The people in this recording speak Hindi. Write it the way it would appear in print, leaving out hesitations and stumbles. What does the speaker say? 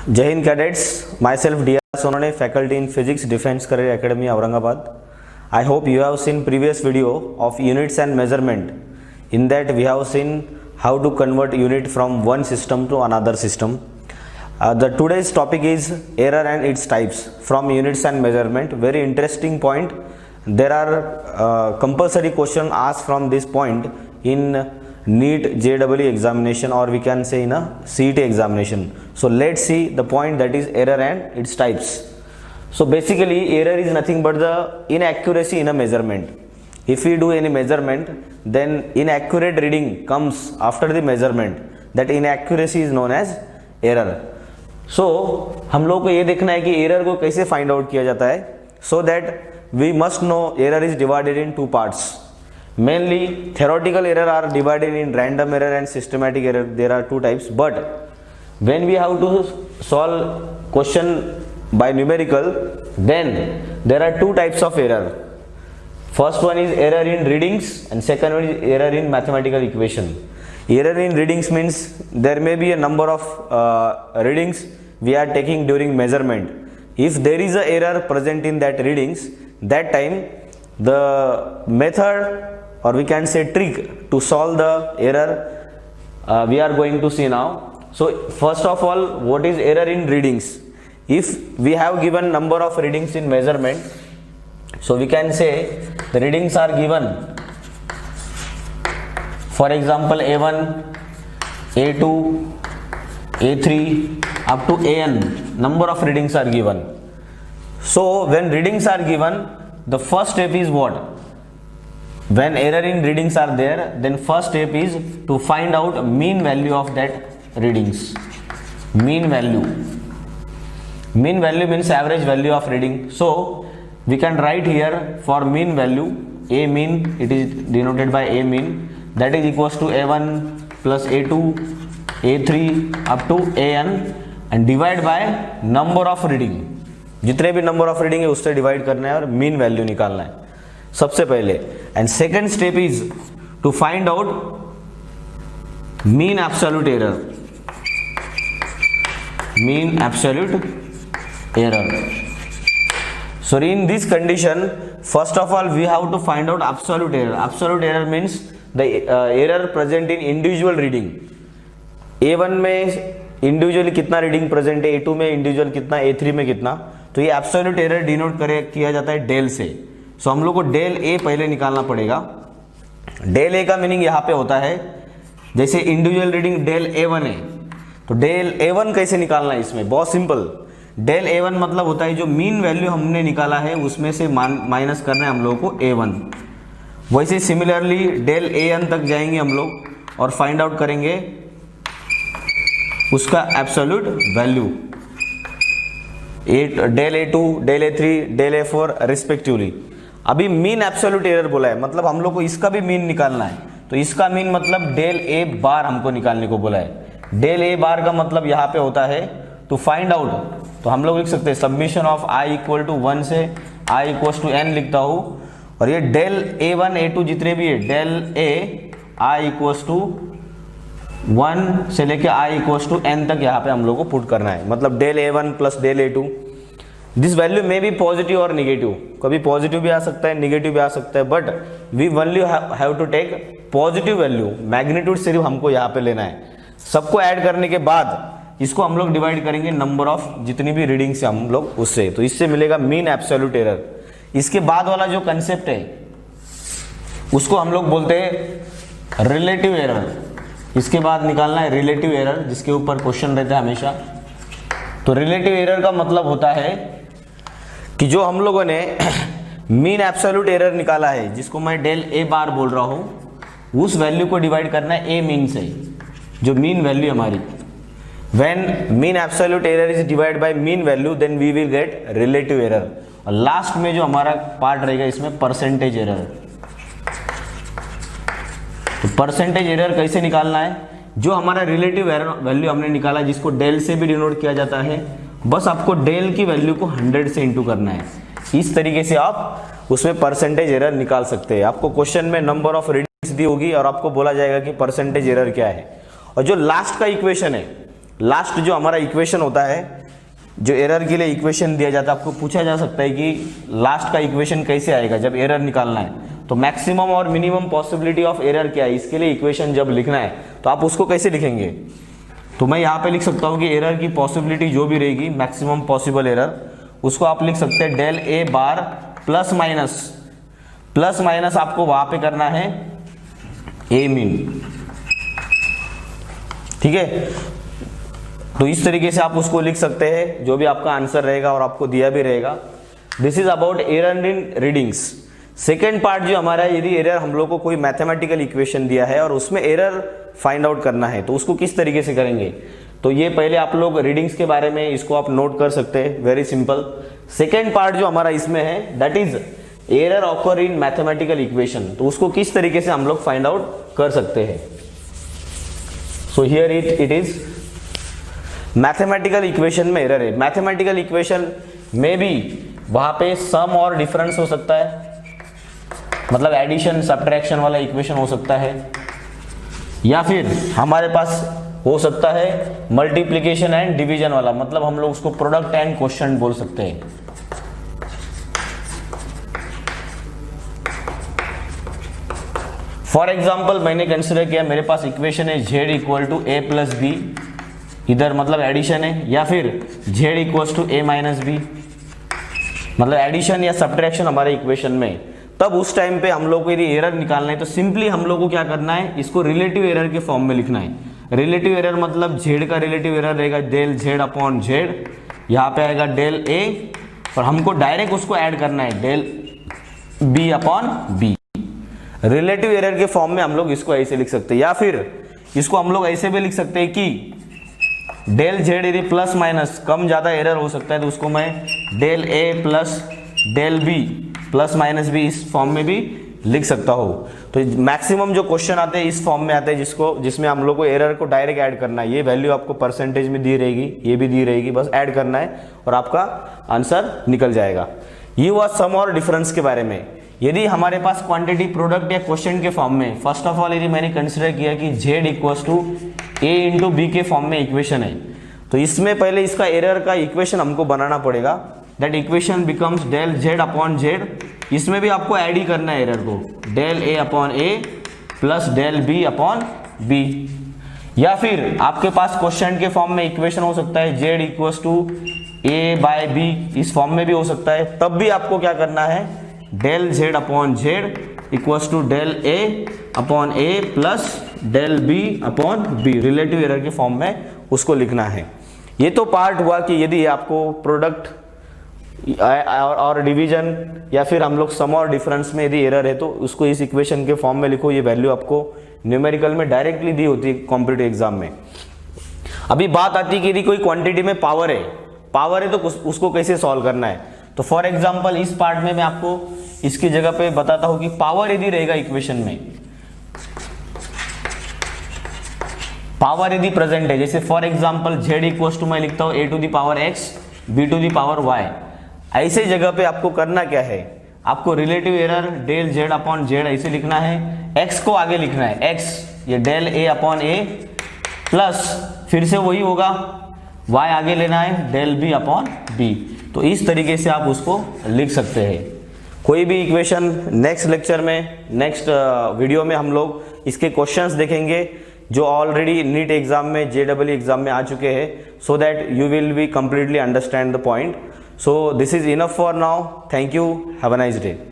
जय हिंद cadets, myself D R Sonane, faculty in physics, Defense Career Academy, Aurangabad. I hope you have seen previous video of units and measurement. In that we have seen how to convert unit from one system to another system. The today's topic is error and its types from units and measurement. Very interesting point. There are compulsory question asked from this point in NEET JEE examination, or we can say in a CET examination. So let's see the point, that is error and its types. So basically error is nothing but the inaccuracy in a measurement. If we do any measurement, then inaccurate reading comes after the measurement. That inaccuracy is known as error. So हम लोग को ये देखना है कि error को कैसे find out किया जाता है. So that we must know error is divided in two parts. Mainly theoretical error are divided in random error and systematic error. There are two types, but when we have to solve question by numerical, then there are two types of error. First one is error in readings and second one is error in mathematical equation. Error in readings means there may be a number of readings we are taking during measurement. If there is a error present in that readings, that time the method, or we can say trick, to solve the error we are going to see now. So first of all, what is error in readings? If we have given number of readings in measurement, so we can say the readings are given, for example A1, A2, A3 up to AN, number of readings are given. So when readings are given, the first step is what? When error in readings are there, then first step is to find out mean value of that readings. Mean value means average value of reading. So we can write here for mean value, A mean, it is denoted by A mean, that is equals to A1 plus A2, A3 up to AN, and divide by number of reading. जितने भी नंबर ऑफ रीडिंग है उससे डिवाइड करना है और मीन वैल्यू निकालना है सबसे पहले. And second step is to find out mean absolute error. Mean absolute error. So in this condition, first of all we have to find out absolute error. Absolute error means the error present in individual reading. A1 में इंडिविजुअली कितना रीडिंग प्रेजेंट है, A2 में इंडिविजुअल कितना, A3 में कितना. तो ये एब्सोल्यूट एरर डिनोट किया जाता है डेल से. सो हम लोग को डेल ए पहले निकालना पड़ेगा. डेल ए का मीनिंग यहाँ पे होता है, जैसे इंडिविजुअल रीडिंग डेल A1 है, तो डेल A1 कैसे निकालना है इसमें, बहुत सिंपल. डेल A1 मतलब होता है जो मीन वैल्यू हमने निकाला है उसमें से माइनस करना है हम लोगों को A1. वैसे सिमिलरली डेल AN तक जाएंगे हम लोग और फाइंड आउट करेंगे उसका absolute value, del A2, del A3, del A4 respectively. अभी मीन एब्सोल्यूट एरर बोला है, मतलब हम लोग को इसका भी मीन निकालना है. तो इसका मीन मतलब डेल A बार हमको निकालने को बोला है. डेल A बार का मतलब यहाँ पे होता है टू फाइंड आउट. तो हम लोग लिख सकते हैं submission of i equal to 1 से i इक्वल टू n लिखता हूँ. और ये डेल A1, A2 जितने भी है, del A i equal to 1 से लेके i इक्वल टू n तक यहाँ पे हम लोग को पुट करना है. मतलब del A1 plus del A2. This value में भी पॉजिटिव और निगेटिव, कभी पॉजिटिव भी आ सकता है, निगेटिव भी आ सकता है, but we only have to take positive value. Magnitude सिर्फ हमको यहाँ पे लेना है. सबको ऐड करने के बाद इसको हम लोग डिवाइड करेंगे नंबर ऑफ जितनी भी रीडिंग से हम लोग उससे, तो इससे मिलेगा मीन एब्सोल्यूट एरर. इसके बाद वाला जो कंसेप्ट है उसको हम लोग बोलते हैं रिलेटिव एरर. इसके बाद निकालना है रिलेटिव एरर, जिसके ऊपर क्वेश्चन रहता है हमेशा. तो रिलेटिव एरर का मतलब होता है कि जो हम लोगों ने मीन एब्सोल्यूट एरर निकाला है, जिसको मैं डेल ए बार बोल रहा हूं, उस वैल्यू को डिवाइड करना है ए मीन से, जो मीन वैल्यू हमारी. When mean absolute error is divide by mean value, then we will get relative error. और लास्ट में जो हमारा पार्ट रहेगा इसमें परसेंटेज एरर. तो परसेंटेज एरर कैसे निकालना है, जो हमारा रिलेटिव एरर वैल्यू हमने निकाला, जिसको डेल से भी डिनोट किया जाता है, बस आपको डेल की वैल्यू को 100 से इंटू करना है. इस तरीके से आप उसमें परसेंटेज एरर निकाल सकते हैं. आपको क्वेश्चन में नंबर ऑफ रीडिंग्स दी होगी और आपको बोला जाएगा कि परसेंटेज एरर क्या है. और जो लास्ट का इक्वेशन है लास्ट जो हमारा इक्वेशन होता है, जो एरर के लिए इक्वेशन दिया जाता है, आपको पूछा जा सकता है कि लास्ट का इक्वेशन कैसे आएगा जब एरर निकालना है, तो मैक्सिमम और मिनिमम पॉसिबिलिटी ऑफ एरर क्या है, इसके लिए इक्वेशन जब लिखना है तो आप उसको कैसे लिखेंगे। तो मैं यहाँ पे लिख सकता हूँ कि एरर की पॉसिबिलिटी जो भी रहेगी, मैक्सिमम पॉसिबल एरर, उसको आप लिख सकते हैं del A bar plus minus आपको वहां पे करना है ए मीन, ठीक है। तो इस तरीके से आप उसको लिख सकते हैं, जो भी आपका आंसर रहेगा और आपको दिया भी रहेगा। This is about error in readings. Second part जो हमारा है, यदि एरर हम लोग को कोई मैथमेटिकल इक्वेशन दिया है और उसमें एरर फाइंड आउट करना है तो उसको किस तरीके से करेंगे। तो ये पहले आप लोग रीडिंग्स के बारे में इसको आप नोट कर सकते हैं, वेरी सिंपल। सेकेंड पार्ट जो हमारा इसमें है, that is error occur in mathematical equation, तो उसको किस तरीके से हम लोग फाइंड आउट कर सकते हैं। So here it is mathematical equation में एरर है। मैथमेटिकल इक्वेशन में भी वहां पे सम और डिफरेंस हो सकता है, मतलब एडिशन सब्ट्रैक्शन वाला इक्वेशन हो सकता है, या फिर हमारे पास हो सकता है मल्टीप्लिकेशन एंड डिवीजन वाला, मतलब हम लोग उसको प्रोडक्ट एंड क्वोशिएंट बोल सकते हैं। फॉर एग्जाम्पल मैंने कंसिडर किया, मेरे पास इक्वेशन है z equal to a plus b, इधर मतलब एडिशन है, या फिर z equal to a minus b, मतलब एडिशन या सब्ट्रैक्शन हमारे इक्वेशन में। तब उस टाइम पे हम लोग को यदि एरर निकालना है तो सिंपली हम लोग को क्या करना है, इसको रिलेटिव एरर के फॉर्म में लिखना है। रिलेटिव एरर मतलब z का रिलेटिव एरर रहेगा डेल z अपॉन z, यहाँ पे आएगा डेल a, और हमको डायरेक्ट उसको ऐड करना है del b upon b। Relative error के फॉर्म में हम लोग इसको ऐसे लिख सकते हैं, या फिर इसको हम लोग ऐसे भी लिख सकते हैं कि डेल z यदि प्लस माइनस कम ज़्यादा एरर हो सकता है तो उसको मैं del a plus del b plus minus भी इस फॉर्म में भी लिख सकता हूँ। तो मैक्सिमम जो क्वेश्चन आते हैं इस फॉर्म में आते हैं, जिसमें हम लोग को एरर को डायरेक्ट ऐड करना है। ये वैल्यू आपको परसेंटेज में दी रहेगी, ये भी दी रहेगी, बस ऐड करना है और आपका आंसर निकल जाएगा। ये हुआ सम और डिफरेंस के बारे में। यदि हमारे पास क्वांटिटी प्रोडक्ट या क्वेश्चन के फॉर्म में, फर्स्ट ऑफ ऑल यदि मैंने कंसिडर किया कि z equals to a into B के फॉर्म में इक्वेशन है, तो इसमें पहले इसका एरर का इक्वेशन हमको बनाना पड़ेगा। That equation becomes del z upon z। इसमें भी आपको ऐड ही करना है एरर को, del a upon a plus del b upon b। या फिर आपके पास क्वेश्चन के फॉर्म में इक्वेशन हो सकता है z equals to a by b, इस फॉर्म में भी हो सकता है। तब भी आपको क्या करना है, del z upon z equals to del a upon a plus del b upon b, relative error के फॉर्म में उसको लिखना है। ये तो पार्ट हुआ कि यदि आपको प्रोडक्ट और डिवीजन या फिर हम लोग सम और डिफरेंस में यदि एरर है तो उसको इस इक्वेशन के फॉर्म में लिखो। ये वैल्यू आपको न्यूमेरिकल में डायरेक्टली दी होती है कॉम्पिटिटिव एग्जाम में। अभी बात आती है कि यदि कोई क्वांटिटी में पावर है तो उसको कैसे सॉल्व करना है। तो फॉर एग्जांपल इस पार्ट में मैं आपको इसकी जगह पे बताता हूं कि पावर यदि रहेगा इक्वेशन में, पावर यदि प्रेजेंट है, जैसे for example z equals to मैं लिखता हूं a to the power x b to the power y, ऐसे जगह पे आपको करना क्या है, आपको relative error del z upon z ऐसे लिखना है, x को आगे लिखना है, x ये del a upon a plus फिर से वही होगा, y आगे लेना है डेल b अपॉन b। तो इस तरीके से आप उसको लिख सकते हैं। कोई भी इक्वेशन नेक्स्ट लेक्चर में, नेक्स्ट वीडियो में हम लोग इसके क्वेश्चंस देखेंगे जो ऑलरेडी नीट एग्जाम में, JEE एग्जाम में आ चुके हैं, so that you will be completely understand the point. So this is enough for now. Thank you. Have a nice day.